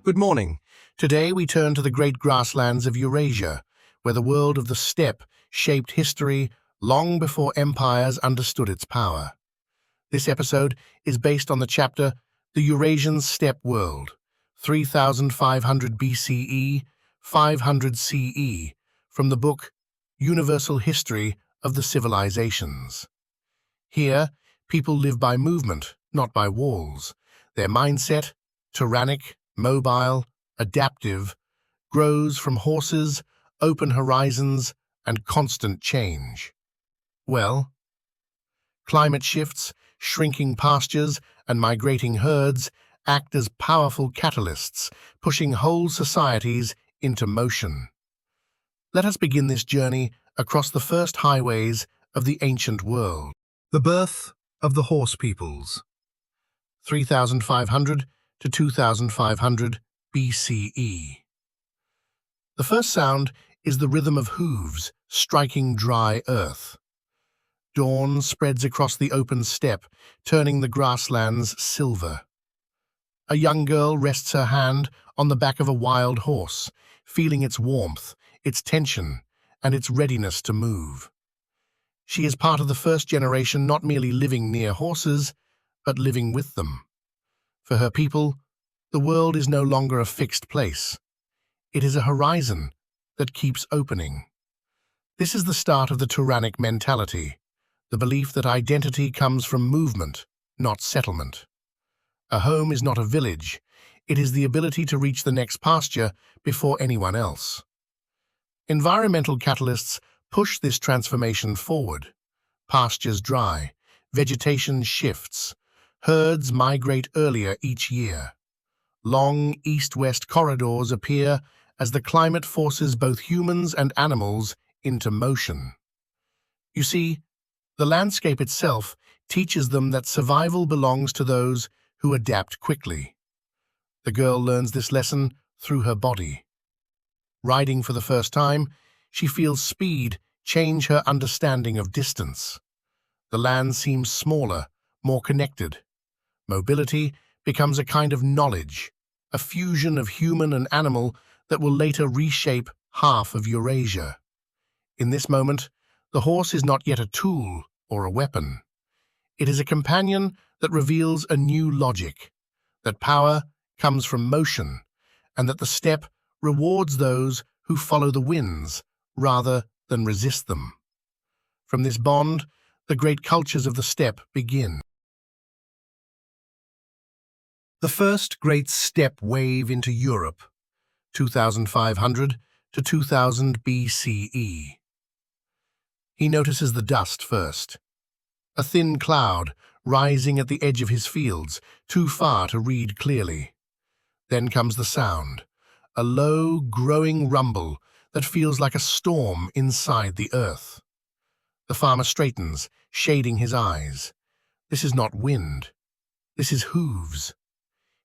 Good morning. Today we turn to the great grasslands of Eurasia, where the world of the steppe shaped history long before empires understood its power. This episode is based on the chapter The Eurasian Steppe World, 3500 BCE, 500 CE, from the book Universal History of the Civilizations. Here, people live by movement, not by walls. Their mindset, tyrannic, mobile, adaptive, grows from horses, open horizons, and constant change. Well, climate shifts, shrinking pastures, and migrating herds act as powerful catalysts, pushing whole societies into motion. Let us begin this journey across the first highways of the ancient world. The birth of the horse peoples, 3500 to 2500 BCE. The first sound is the rhythm of hooves striking dry earth. Dawn spreads across the open steppe, turning the grasslands silver. A young girl rests her hand on the back of a wild horse, feeling its warmth, its tension, and its readiness to move. She is part of the first generation not merely living near horses, but living with them. For her people, the world is no longer a fixed place. It is a horizon that keeps opening. This is the start of the tyrannic mentality, the belief that identity comes from movement, not settlement. A home is not a village. It is the ability to reach the next pasture before anyone else. Environmental catalysts push this transformation forward. Pastures dry, vegetation shifts, herds migrate earlier each year. Long east-west corridors appear as the climate forces both humans and animals into motion. You see, the landscape itself teaches them that survival belongs to those who adapt quickly. The girl learns this lesson through her body. Riding for the first time, she feels speed change her understanding of distance. The land seems smaller, more connected. Mobility becomes a kind of knowledge, a fusion of human and animal that will later reshape half of Eurasia. In this moment, the horse is not yet a tool or a weapon. It is a companion that reveals a new logic, that power comes from motion, and that the steppe rewards those who follow the winds rather than resist them. From this bond, the great cultures of the steppe begin. The first great steppe wave into Europe, 2500 to 2000 BCE. He notices the dust first. A thin cloud rising at the edge of his fields, too far to read clearly. Then comes the sound, a low, growing rumble that feels like a storm inside the earth. The farmer straightens, shading his eyes. This is not wind. This is hooves.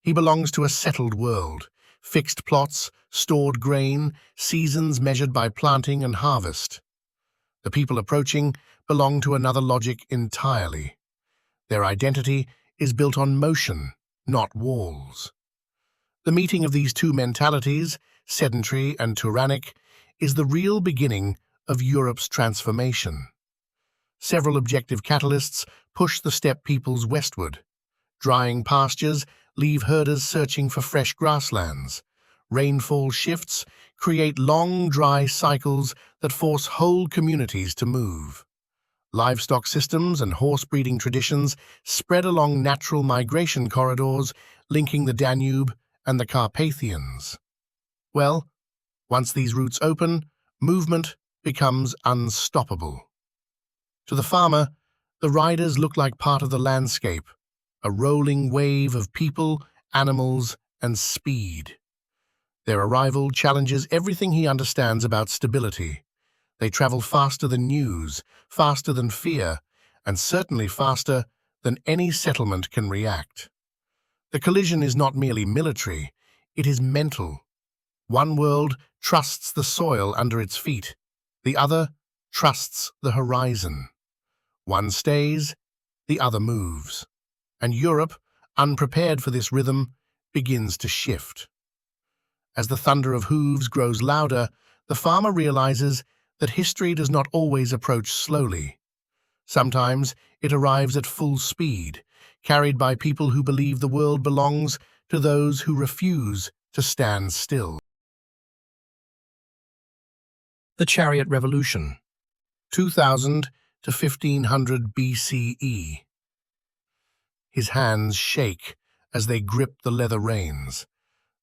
He belongs to a settled world, fixed plots, stored grain, seasons measured by planting and harvest. The people approaching belong to another logic entirely. Their identity is built on motion, not walls. The meeting of these two mentalities, sedentary and tyrannic, is the real beginning of Europe's transformation. Several objective catalysts push the steppe peoples westward. Drying pastures leave herders searching for fresh grasslands. Rainfall shifts create long, dry cycles that force whole communities to move. Livestock systems and horse breeding traditions spread along natural migration corridors linking the Danube and the Carpathians. Well, once these routes open, movement becomes unstoppable. To the farmer, the riders look like part of the landscape, a rolling wave of people, animals, and speed. Their arrival challenges everything he understands about stability. They travel faster than news, faster than fear, and certainly faster than any settlement can react. The collision is not merely military, it is mental. One world trusts the soil under its feet, the other trusts the horizon. One stays, the other moves. And Europe, unprepared for this rhythm, begins to shift. As the thunder of hooves grows louder, the farmer realizes that history does not always approach slowly. Sometimes it arrives at full speed, carried by people who believe the world belongs to those who refuse to stand still. The Chariot Revolution, 2000 to 1500 BCE. His hands shake as they grip the leather reins,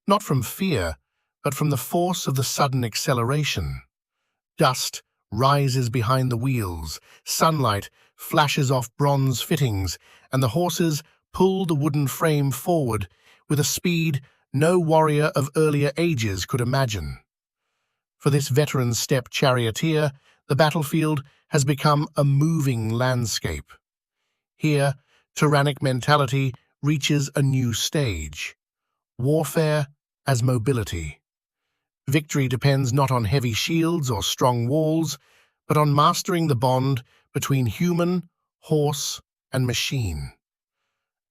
not from fear, but from the force of the sudden acceleration. Dust rises behind the wheels, sunlight flashes off bronze fittings, and the horses pull the wooden frame forward with a speed no warrior of earlier ages could imagine. For this veteran steppe charioteer, the battlefield has become a moving landscape. Here, tyrannic mentality reaches a new stage. Warfare as mobility. Victory depends not on heavy shields or strong walls, but on mastering the bond between human, horse, and machine.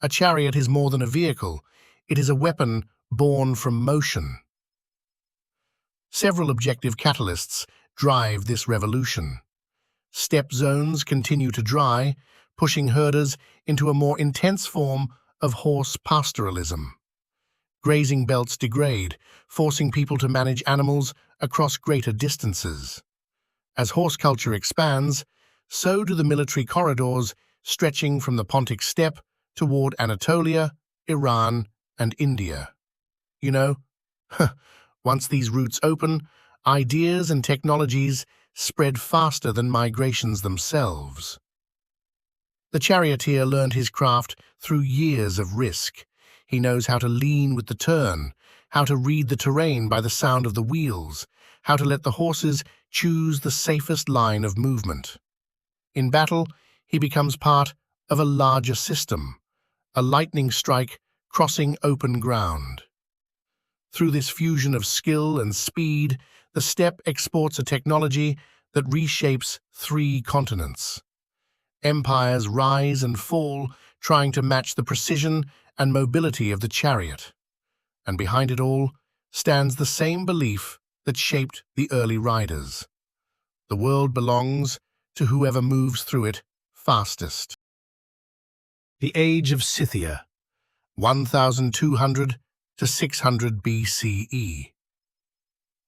A chariot is more than a vehicle. It is a weapon born from motion. Several objective catalysts drive this revolution. Steppe zones continue to dry, pushing herders into a more intense form of horse pastoralism. Grazing belts degrade, forcing people to manage animals across greater distances. As horse culture expands, so do the military corridors stretching from the Pontic steppe toward Anatolia, Iran, and India. You know, once these routes open, ideas and technologies spread faster than migrations themselves. The charioteer learned his craft through years of risk. He knows how to lean with the turn, how to read the terrain by the sound of the wheels, how to let the horses choose the safest line of movement. In battle, he becomes part of a larger system, a lightning strike crossing open ground. Through this fusion of skill and speed, the steppe exports a technology that reshapes 3 continents. Empires rise and fall, trying to match the precision and mobility of the chariot. And behind it all stands the same belief that shaped the early riders. The world belongs to whoever moves through it fastest. The Age of Scythia, 1200 to 600 BCE.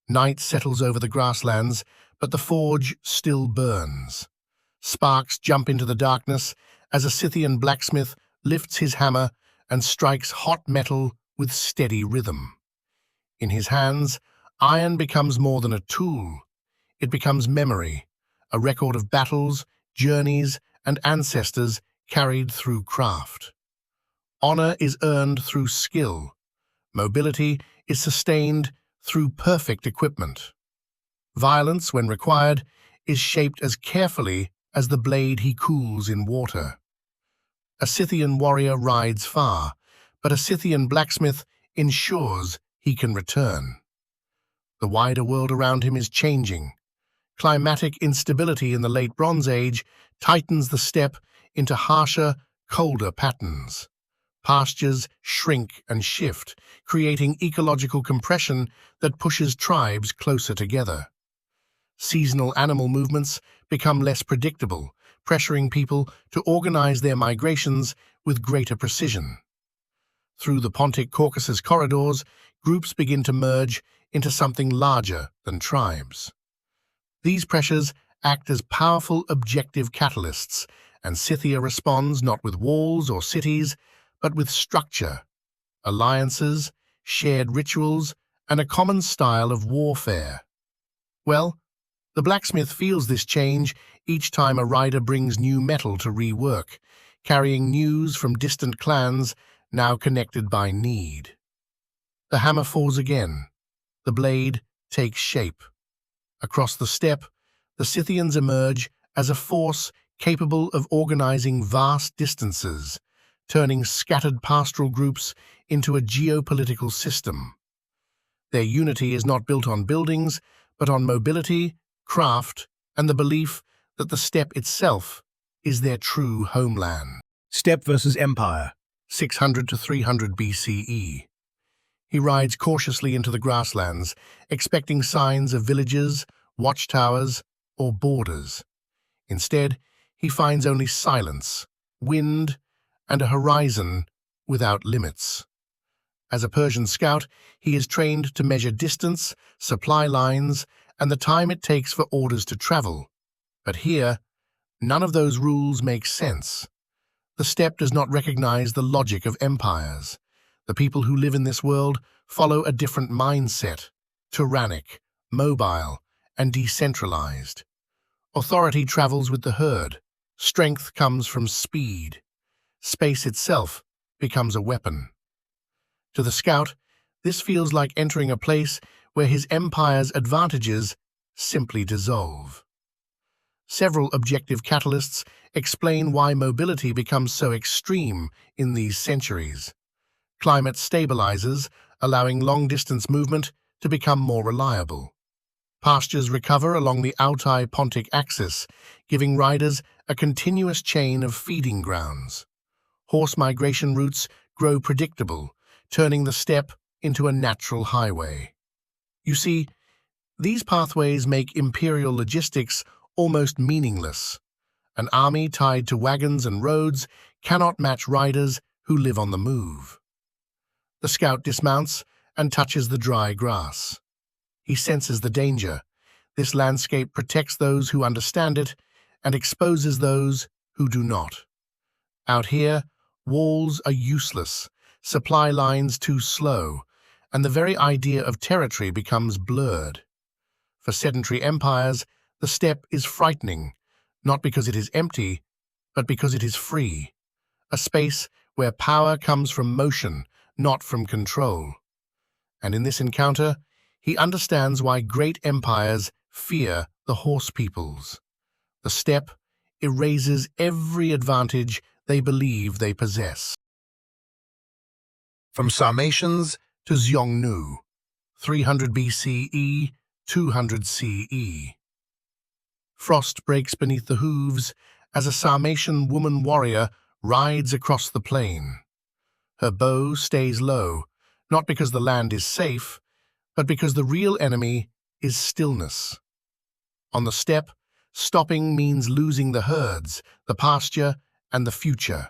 Night settles over the grasslands, but the forge still burns. Sparks jump into the darkness as a Scythian blacksmith lifts his hammer and strikes hot metal with steady rhythm. In his hands, iron becomes more than a tool. It becomes memory, a record of battles, journeys, and ancestors carried through craft. Honor is earned through skill. Mobility is sustained through perfect equipment. Violence, when required, is shaped as carefully as the blade he cools in water. A Scythian warrior rides far, but a Scythian blacksmith ensures he can return. The wider world around him is changing. Climatic instability in the late Bronze Age tightens the steppe into harsher, colder patterns. Pastures shrink and shift, creating ecological compression that pushes tribes closer together. Seasonal animal movements become less predictable, pressuring people to organize their migrations with greater precision. Through the Pontic Caucasus corridors, groups begin to merge into something larger than tribes. These pressures act as powerful objective catalysts, and Scythia responds not with walls or cities, but with structure, alliances, shared rituals, and a common style of warfare. Well, the blacksmith feels this change each time a rider brings new metal to rework, carrying news from distant clans now connected by need. The hammer falls again. The blade takes shape. Across the steppe, the Scythians emerge as a force capable of organizing vast distances, turning scattered pastoral groups into a geopolitical system. Their unity is not built on buildings, but on mobility, craft, and the belief that the steppe itself is their true homeland. Steppe versus Empire, 600 to 300 BCE. He rides cautiously into the grasslands, expecting signs of villages, watchtowers, or borders. Instead, he finds only silence, wind, and a horizon without limits. As a Persian scout, he is trained to measure distance, supply lines, and the time it takes for orders to travel. But here, none of those rules make sense. The steppe does not recognize the logic of empires. The people who live in this world follow a different mindset, tyrannic, mobile, and decentralized. Authority travels with the herd. Strength comes from speed. Space itself becomes a weapon. To the scout, this feels like entering a place where his empire's advantages simply dissolve. Several objective catalysts explain why mobility becomes so extreme in these centuries. Climate stabilizes, allowing long-distance movement to become more reliable. Pastures recover along the Altai-Pontic axis, giving riders a continuous chain of feeding grounds. Horse migration routes grow predictable, turning the steppe into a natural highway. You see, these pathways make imperial logistics almost meaningless. An army tied to wagons and roads cannot match riders who live on the move. The scout dismounts and touches the dry grass. He senses the danger. This landscape protects those who understand it and exposes those who do not. Out here, walls are useless, supply lines too slow, and the very idea of territory becomes blurred. For sedentary empires, the steppe is frightening, not because it is empty, but because it is free, a space where power comes from motion, not from control. And in this encounter, he understands why great empires fear the horse peoples. The steppe erases every advantage they believe they possess. From Sarmatians to Xiongnu, 300 BCE, 200 CE. Frost breaks beneath the hooves as a Sarmatian woman warrior rides across the plain. Her bow stays low, not because the land is safe, but because the real enemy is stillness. On the steppe, stopping means losing the herds, the pasture, and the future.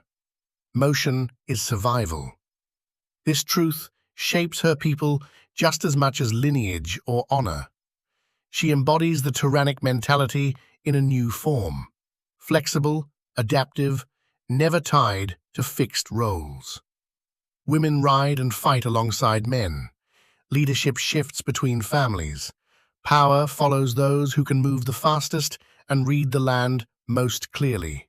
Motion is survival. This truth shapes her people just as much as lineage or honor. She embodies the tyrannic mentality in a new form, flexible, adaptive, never tied to fixed roles. Women ride and fight alongside men. Leadership shifts between families. Power follows those who can move the fastest and read the land most clearly.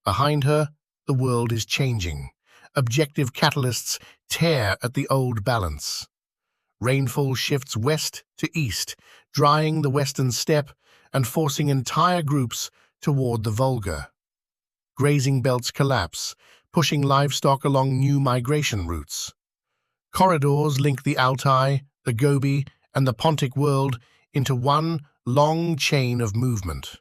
Behind her, the world is changing. Objective catalysts tear at the old balance. Rainfall shifts west to east, drying the western steppe and forcing entire groups toward the Volga. Grazing belts collapse, pushing livestock along new migration routes. Corridors link the Altai, the Gobi, and the Pontic world into one long chain of movement.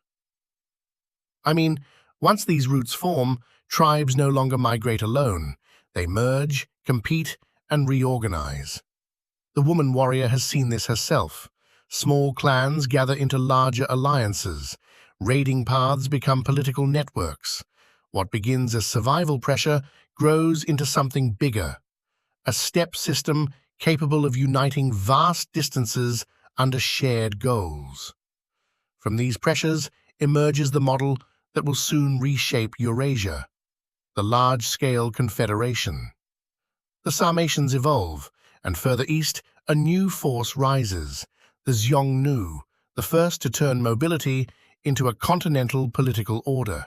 Once these routes form, tribes no longer migrate alone. They merge, compete, and reorganize. The woman warrior has seen this herself. Small clans gather into larger alliances. Raiding paths become political networks. What begins as survival pressure grows into something bigger. A steppe system capable of uniting vast distances under shared goals. From these pressures emerges the model that will soon reshape Eurasia, the large-scale confederation. The Sarmatians evolve, and further east, a new force rises, the Xiongnu, the first to turn mobility into a continental political order.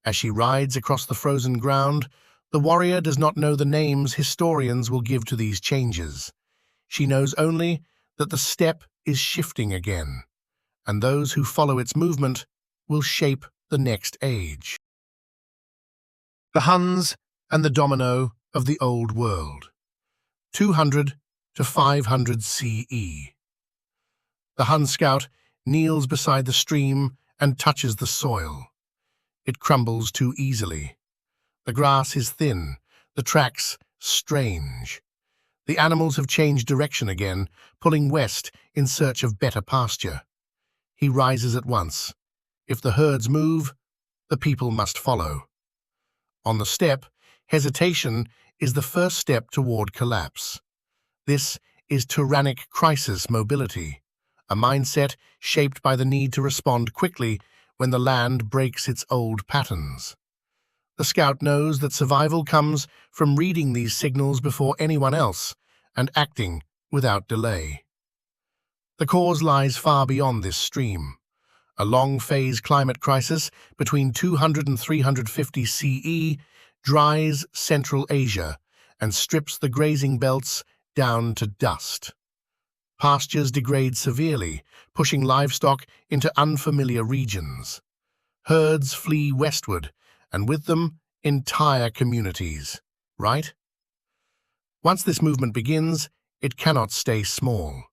As she rides across the frozen ground, the warrior does not know the names historians will give to these changes. She knows only that the steppe is shifting again, and those who follow its movement will shape the next age. The Huns and the domino of the Old World, 200 to 500 CE. The Hun scout kneels beside the stream and touches the soil. It crumbles too easily. The grass is thin, the tracks strange. The animals have changed direction again, pulling west in search of better pasture. He rises at once. If the herds move, the people must follow. On the steppe, hesitation is the first step toward collapse. This is tyrannic crisis mobility, a mindset shaped by the need to respond quickly when the land breaks its old patterns. The scout knows that survival comes from reading these signals before anyone else and acting without delay. The cause lies far beyond this stream. A long-phase climate crisis between 200 and 350 CE dries Central Asia and strips the grazing belts down to dust. Pastures degrade severely, pushing livestock into unfamiliar regions. Herds flee westward, and with them, entire communities, right? Once this movement begins, it cannot stay small.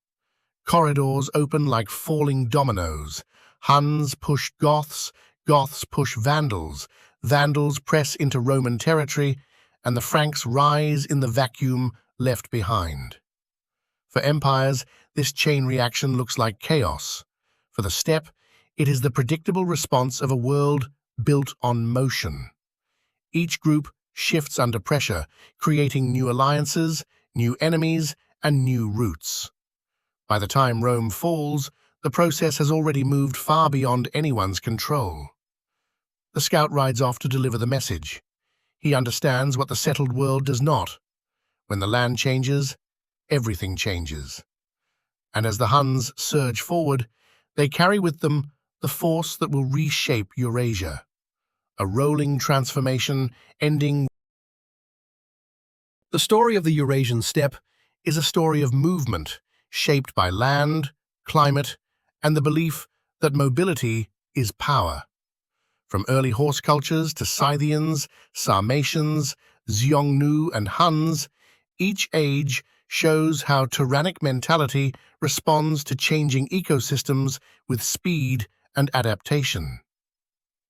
Corridors open like falling dominoes. Huns push Goths, Goths push Vandals, Vandals press into Roman territory, and the Franks rise in the vacuum left behind. For empires, this chain reaction looks like chaos. For the steppe, it is the predictable response of a world built on motion. Each group shifts under pressure, creating new alliances, new enemies, and new routes. By the time Rome falls, the process has already moved far beyond anyone's control. The scout rides off to deliver the message. He understands what the settled world does not. When the land changes, everything changes. And as the Huns surge forward, they carry with them the force that will reshape Eurasia. A rolling transformation ending. The story of the Eurasian steppe is a story of movement shaped by land, climate, and the belief that mobility is power. From early horse cultures to Scythians, Sarmatians, Xiongnu and Huns, each age shows how tyrannic mentality responds to changing ecosystems with speed and adaptation.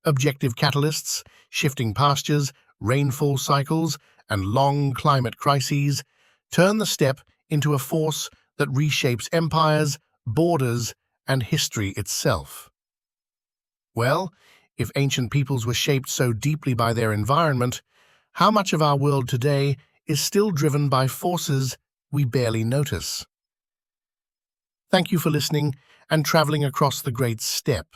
Objective catalysts, shifting pastures, rainfall cycles, and long climate crises turn the steppe into a force that reshapes empires, borders, and history itself. Well, if ancient peoples were shaped so deeply by their environment, how much of our world today is still driven by forces we barely notice? Thank you for listening and traveling across the great steppe.